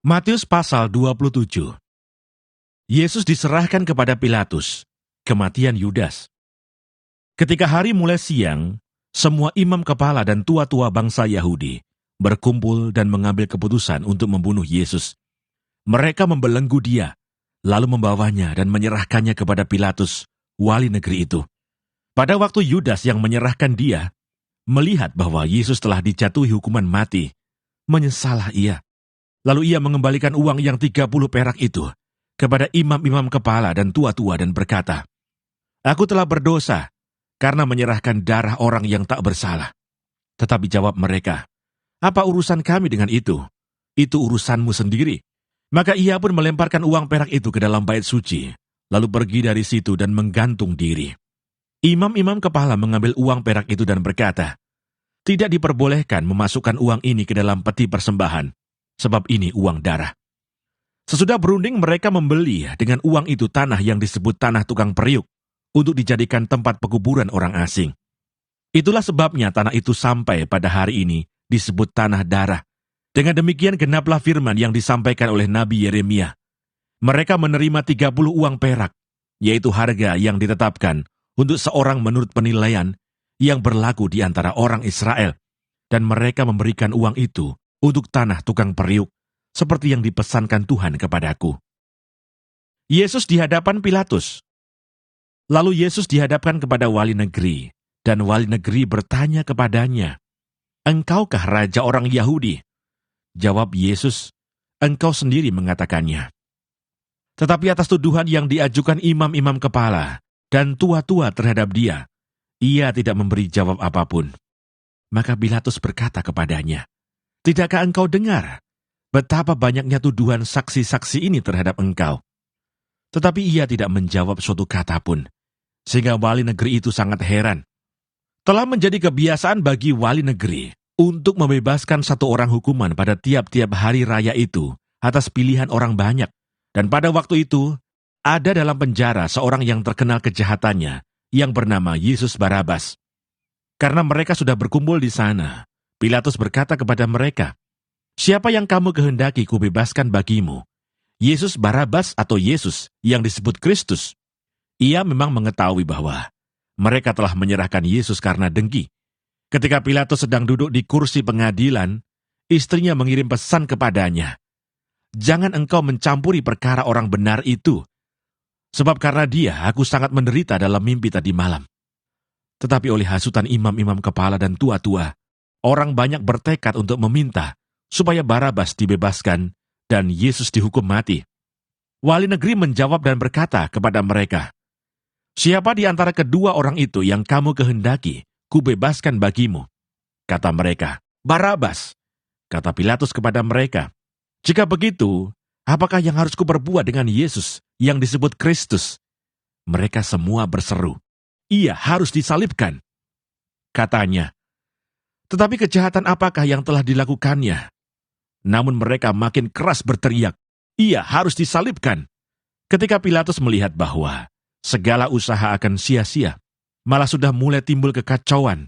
Matius pasal 27. Yesus diserahkan kepada Pilatus. Kematian Yudas. Ketika hari mulai siang, semua imam kepala dan tua-tua bangsa Yahudi berkumpul dan mengambil keputusan untuk membunuh Yesus. Mereka membelenggu dia, lalu membawanya dan menyerahkannya kepada Pilatus, wali negeri itu. Pada waktu Yudas yang menyerahkan dia, melihat bahwa Yesus telah dijatuhi hukuman mati, menyesallah ia. Lalu ia mengembalikan uang yang 30 perak itu kepada imam-imam kepala dan tua-tua dan berkata, "Aku telah berdosa karena menyerahkan darah orang yang tak bersalah." Tetapi jawab mereka, "Apa urusan kami dengan itu? Itu urusanmu sendiri." Maka ia pun melemparkan uang perak itu ke dalam bait suci, lalu pergi dari situ dan menggantung diri. Imam-imam kepala mengambil uang perak itu dan berkata, "Tidak diperbolehkan memasukkan uang ini ke dalam peti persembahan, sebab ini uang darah." Sesudah berunding mereka membeli dengan uang itu tanah yang disebut tanah tukang periuk untuk dijadikan tempat pekuburan orang asing. Itulah sebabnya tanah itu sampai pada hari ini disebut tanah darah. Dengan demikian genaplah firman yang disampaikan oleh Nabi Yeremia. Mereka menerima 30 uang perak, yaitu harga yang ditetapkan untuk seorang menurut penilaian yang berlaku di antara orang Israel. Dan mereka memberikan uang itu untuk tanah tukang periuk, seperti yang dipesankan Tuhan kepadaku. Yesus di hadapan Pilatus. Lalu Yesus dihadapkan kepada wali negeri, dan wali negeri bertanya kepadanya, "Engkaukah raja orang Yahudi?" Jawab Yesus, "Engkau sendiri mengatakannya." Tetapi atas tuduhan yang diajukan imam-imam kepala dan tua-tua terhadap dia, ia tidak memberi jawab apapun. Maka Pilatus berkata kepadanya, "Tidakkah engkau dengar betapa banyaknya tuduhan saksi-saksi ini terhadap engkau?" Tetapi ia tidak menjawab suatu kata pun, sehingga wali negeri itu sangat heran. Telah menjadi kebiasaan bagi wali negeri untuk membebaskan satu orang hukuman pada tiap-tiap hari raya itu atas pilihan orang banyak. Dan pada waktu itu, ada dalam penjara seorang yang terkenal kejahatannya yang bernama Yesus Barabas. Karena mereka sudah berkumpul di sana, Pilatus berkata kepada mereka, "Siapa yang kamu kehendaki kubebaskan bagimu? Yesus Barabas atau Yesus yang disebut Kristus?" Ia memang mengetahui bahwa mereka telah menyerahkan Yesus karena dengki. Ketika Pilatus sedang duduk di kursi pengadilan, istrinya mengirim pesan kepadanya, "Jangan engkau mencampuri perkara orang benar itu, sebab karena dia aku sangat menderita dalam mimpi tadi malam." Tetapi oleh hasutan imam-imam kepala dan tua-tua, orang banyak bertekad untuk meminta supaya Barabas dibebaskan dan Yesus dihukum mati. Wali negeri menjawab dan berkata kepada mereka, "Siapa di antara kedua orang itu yang kamu kehendaki kubebaskan bagimu?" Kata mereka, "Barabas." Kata Pilatus kepada mereka, "Jika begitu, apakah yang harus kuperbuat dengan Yesus yang disebut Kristus?" Mereka semua berseru, "Ia harus disalibkan." Katanya, "Tetapi kejahatan apakah yang telah dilakukannya?" Namun mereka makin keras berteriak, "Ia harus disalibkan." Ketika Pilatus melihat bahwa segala usaha akan sia-sia, malah sudah mulai timbul kekacauan,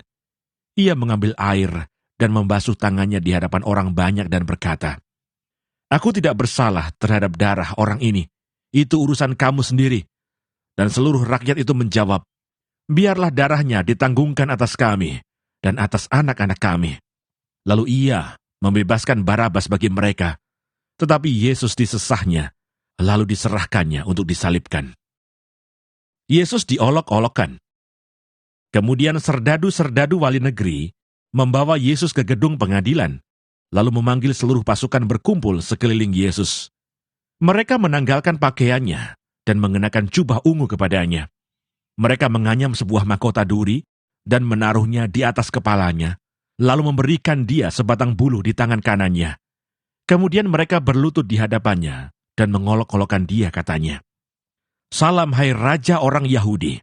ia mengambil air dan membasuh tangannya di hadapan orang banyak dan berkata, "Aku tidak bersalah terhadap darah orang ini. Itu urusan kamu sendiri." Dan seluruh rakyat itu menjawab, "Biarlah darahnya ditanggungkan atas kami dan atas anak-anak kami." Lalu ia membebaskan Barabas bagi mereka, tetapi Yesus disesahnya, lalu diserahkannya untuk disalibkan. Yesus diolok-olokkan. Kemudian serdadu-serdadu wali negeri membawa Yesus ke gedung pengadilan, lalu memanggil seluruh pasukan berkumpul sekeliling Yesus. Mereka menanggalkan pakaiannya dan mengenakan jubah ungu kepadanya. Mereka menganyam sebuah mahkota duri dan menaruhnya di atas kepalanya, lalu memberikan dia sebatang buluh di tangan kanannya. Kemudian mereka berlutut di hadapannya dan mengolok-olokkan dia, katanya, "Salam hai Raja orang Yahudi."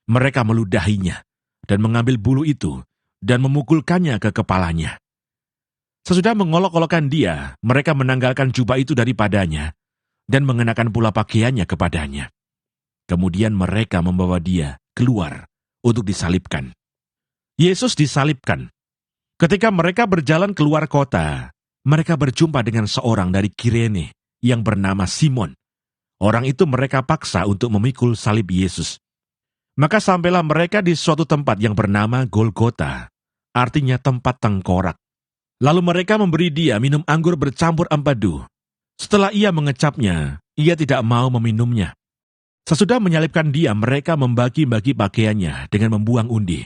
Mereka meludahinya dan mengambil bulu itu dan memukulkannya ke kepalanya. Sesudah mengolok-olokkan dia, mereka menanggalkan jubah itu daripadanya dan mengenakan pula pakaiannya kepadanya. Kemudian mereka membawa dia keluar untuk disalibkan. Yesus disalibkan. Ketika mereka berjalan keluar kota, mereka berjumpa dengan seorang dari Kirene yang bernama Simon. Orang itu mereka paksa untuk memikul salib Yesus. Maka sampailah mereka di suatu tempat yang bernama Golgota, artinya tempat tengkorak. Lalu mereka memberi dia minum anggur bercampur empedu. Setelah ia mengecapnya, ia tidak mau meminumnya. Sesudah menyalibkan dia, mereka membagi-bagi pakaiannya dengan membuang undi.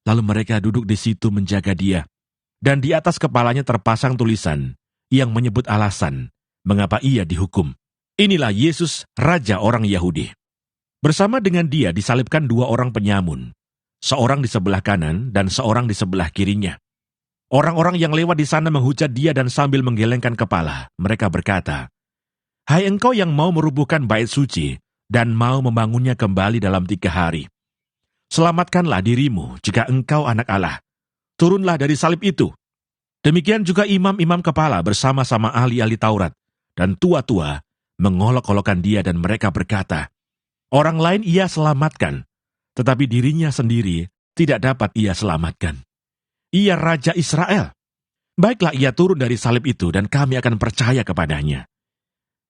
Lalu mereka duduk di situ menjaga dia. Dan di atas kepalanya terpasang tulisan yang menyebut alasan mengapa ia dihukum. Inilah Yesus, Raja orang Yahudi. Bersama dengan dia disalibkan dua orang penyamun, seorang di sebelah kanan dan seorang di sebelah kirinya. Orang-orang yang lewat di sana menghujat dia dan sambil menggelengkan kepala, mereka berkata, "Hai engkau yang mau merubuhkan bait suci dan mau membangunnya kembali dalam 3 hari. Selamatkanlah dirimu jika engkau anak Allah. Turunlah dari salib itu." Demikian juga imam-imam kepala bersama-sama ahli-ahli Taurat dan tua-tua mengolok-olokkan dia dan mereka berkata, "Orang lain ia selamatkan, tetapi dirinya sendiri tidak dapat ia selamatkan. Ia Raja Israel. Baiklah ia turun dari salib itu dan kami akan percaya kepadanya.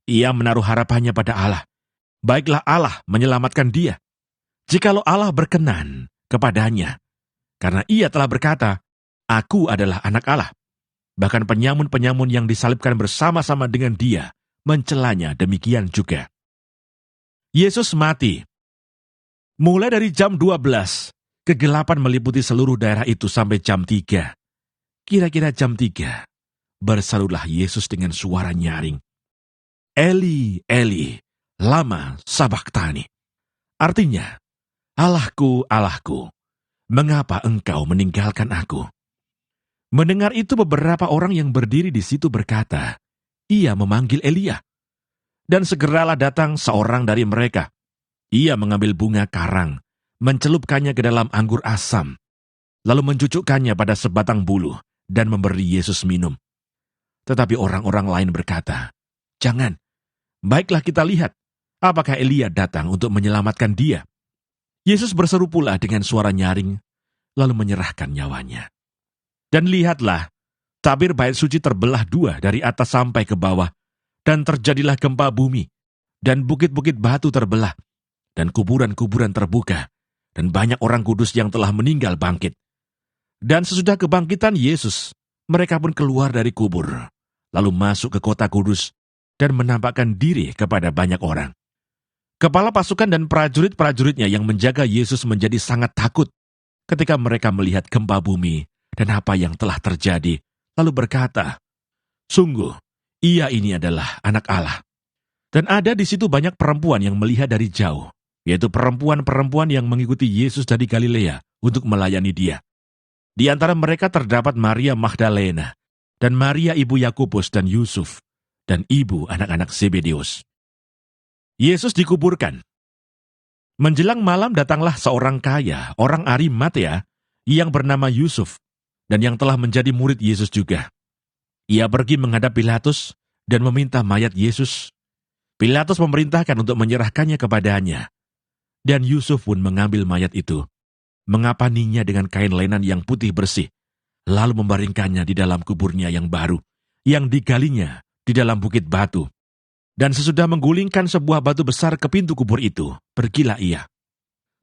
Ia menaruh harapannya pada Allah. Baiklah Allah menyelamatkan dia. Jikalau Allah berkenan kepadanya, karena ia telah berkata, 'Aku adalah anak Allah.'" Bahkan penyamun-penyamun yang disalibkan bersama-sama dengan dia mencelanya demikian juga. Yesus mati. Mulai dari jam 12, kegelapan meliputi seluruh daerah itu sampai jam 3. Kira-kira jam 3, berserulah Yesus dengan suara nyaring, "Eli, Eli, lama sabachthani." Artinya, "Allahku, Allahku, mengapa engkau meninggalkan aku?" Mendengar itu beberapa orang yang berdiri di situ berkata, "Ia memanggil Elia." Dan segeralah datang seorang dari mereka. Ia mengambil bunga karang, mencelupkannya ke dalam anggur asam, lalu mencucukkannya pada sebatang buluh dan memberi Yesus minum. Tetapi orang-orang lain berkata, "Jangan, baiklah kita lihat, apakah Elia datang untuk menyelamatkan dia." Yesus berseru pula dengan suara nyaring, lalu menyerahkan nyawanya. Dan lihatlah, tabir bait suci terbelah 2 dari atas sampai ke bawah, dan terjadilah gempa bumi, dan bukit-bukit batu terbelah, dan kuburan-kuburan terbuka, dan banyak orang kudus yang telah meninggal bangkit. Dan sesudah kebangkitan Yesus, mereka pun keluar dari kubur, lalu masuk ke kota kudus, dan menampakkan diri kepada banyak orang. Kepala pasukan dan prajurit-prajuritnya yang menjaga Yesus menjadi sangat takut ketika mereka melihat gempa bumi dan apa yang telah terjadi, lalu berkata, "Sungguh, ia ini adalah anak Allah." Dan ada di situ banyak perempuan yang melihat dari jauh, yaitu perempuan-perempuan yang mengikuti Yesus dari Galilea untuk melayani dia. Di antara mereka terdapat Maria Magdalena, dan Maria ibu Yakobus dan Yusuf, dan ibu anak-anak Zebedeus. Yesus dikuburkan. Menjelang malam datanglah seorang kaya, orang Arimatea, yang bernama Yusuf, dan yang telah menjadi murid Yesus juga. Ia pergi menghadap Pilatus dan meminta mayat Yesus. Pilatus memerintahkan untuk menyerahkannya kepadanya. Dan Yusuf pun mengambil mayat itu, mengapaninya dengan kain lenan yang putih bersih, lalu membaringkannya di dalam kuburnya yang baru, yang digalinya di dalam bukit batu. Dan sesudah menggulingkan sebuah batu besar ke pintu kubur itu, pergilah ia.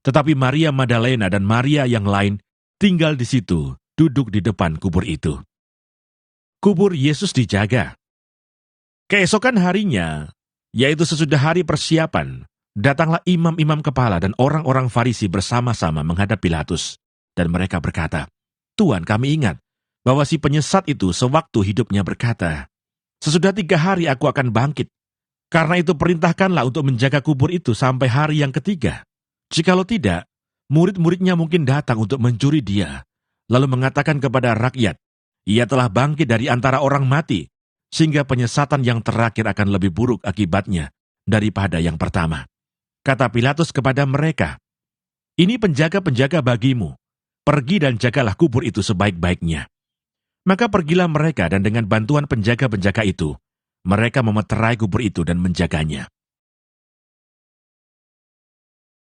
Tetapi Maria Magdalena dan Maria yang lain tinggal di situ, duduk di depan kubur itu. Kubur Yesus dijaga. Keesokan harinya, yaitu sesudah hari persiapan, datanglah imam-imam kepala dan orang-orang Farisi bersama-sama menghadap Pilatus. Dan mereka berkata, "Tuan, kami ingat bahwa si penyesat itu sewaktu hidupnya berkata, 'Sesudah 3 hari aku akan bangkit.' Karena itu perintahkanlah untuk menjaga kubur itu sampai hari yang ketiga. Jikalau tidak, murid-muridnya mungkin datang untuk mencuri dia, lalu mengatakan kepada rakyat, 'Ia telah bangkit dari antara orang mati,' sehingga penyesatan yang terakhir akan lebih buruk akibatnya daripada yang pertama." Kata Pilatus kepada mereka, "Ini penjaga-penjaga bagimu, pergi dan jagalah kubur itu sebaik-baiknya." Maka pergilah mereka dan dengan bantuan penjaga-penjaga itu, mereka memeterai kubur itu dan menjaganya.